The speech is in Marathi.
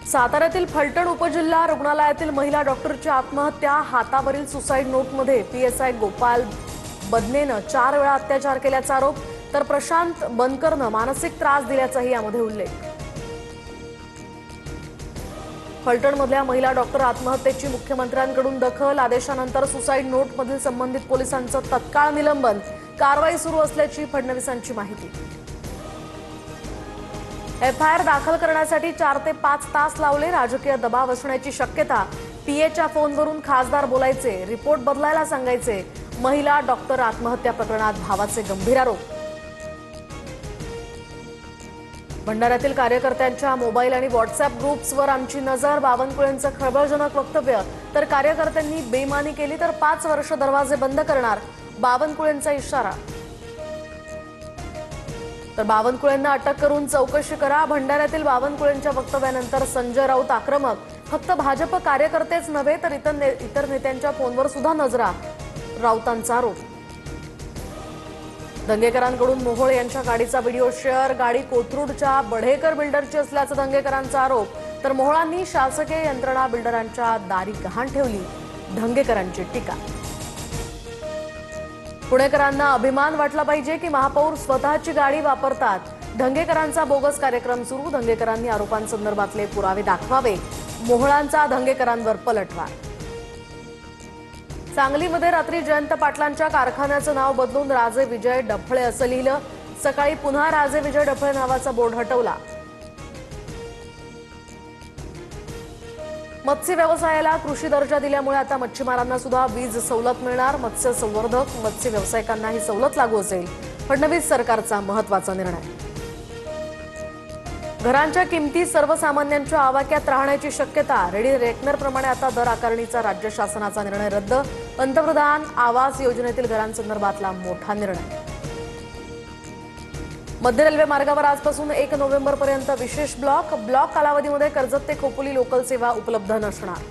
साताऱ्यातील फलटण उपजिल्हा रुग्णालयातील महिला डॉक्टरची आत्महत्या। हातावरील सुसाईड नोटमध्ये पीएसआय गोपाल बदनेनं 4 वेळा अत्याचार केल्याचा आरोप, तर प्रशांत बनकरनं मानसिक त्रास दिल्याचाही यामध्ये उल्लेख। फलटणमधल्या महिला डॉक्टर आत्महत्येची मुख्यमंत्र्यांकडून दखल। आदेशानंतर सुसाईड नोटमधील संबंधित पोलिसांचं तत्काळ निलंबन। कारवाई सुरू असल्याची फडणवीसांची माहिती। एफआयआर दाखल करण्यासाठी 4 ते 5 तास लावले। राजकीय दबाव असण्याची शक्यता। पीएच्या फोनवरून खासदार बोलायचे, रिपोर्ट बदलायला सांगायचे। महिला डॉक्टर आत्महत्या प्रकरणात भावाचे गंभीर आरोप। भंडाऱ्यातील कार्यकर्त्यांच्या मोबाईल आणि व्हॉट्सअॅप ग्रुप्सवर आमची नजर। बावनकुळेंचं खळबळजनक वक्तव्य, तर कार्यकर्त्यांनी बेईमानी केली तर 5 वर्ष दरवाजे बंद करणार, बावनकुळेंचा इशारा। तर बावनकुळेंना अटक करून चौकशी करा। भंडाऱ्यातील बावनकुळेंच्या वक्तव्यानंतर संजय राऊत आक्रमक। फक्त भाजप कार्यकर्तेच नव्हे तर इतर नेत्यांच्या फोनवर सुद्धा नजरा, राऊतांचा आरोप। दंगेकरांकडून मोहोळ यांच्या गाडीचा व्हिडिओ शेअर। गाडी कोथरूडच्या बढेकर बिल्डरची असल्याचा दंगेकरांचा आरोप, तर मोहोळांनी शासकीय यंत्रणा बिल्डरांच्या दारी गहाण ठेवली, दंगेकरांची टीका। पुणेकरांना अभिमान वाटला पाहिजे की महापौर स्वतःची गाडी वापरतात। दंगेकरांचा बोगस कार्यक्रम सुरू। दंगेकरांनी आरोपांसंदर्भातले पुरावे दाखवावे। मोहोळांचा दंगेकरांवर पलटवार। सांगलीमध्ये रात्री जयंत पाटलांच्या कारखान्याचं नाव बदलून राजे विजय डफळे असं लिहिलं। सकाळी पुन्हा राजे विजय डफळे नावाचा बोर्ड हटवला। मत्स्य व्यवसायाला कृषी दर्जा दिल्यामुळे आता मच्छीमारांना सुद्धा वीज सवलत मिळणार। मत्स्य संवर्धक मत्स्य व्यावसायिकांना ही सवलत लागू असेल। फडणवीस सरकारचा महत्त्वाचा निर्णय। घरांच्या किमती सर्वसामान्यांच्या आवाक्यात राहण्याची शक्यता। रेडी रेकनरप्रमाणे आता दर आकारणीचा राज्य शासनाचा निर्णय रद्द। पंतप्रधान आवास योजनेतील घरांसंदर्भातला मोठा निर्णय। मध्य रेल्वे मार्गावर आजपासून 1 नोव्हेंबरपर्यंत विशेष ब्लॉक कालावधीमध्ये कर्जत ते खोपोली लोकल सेवा उपलब्ध नसणार।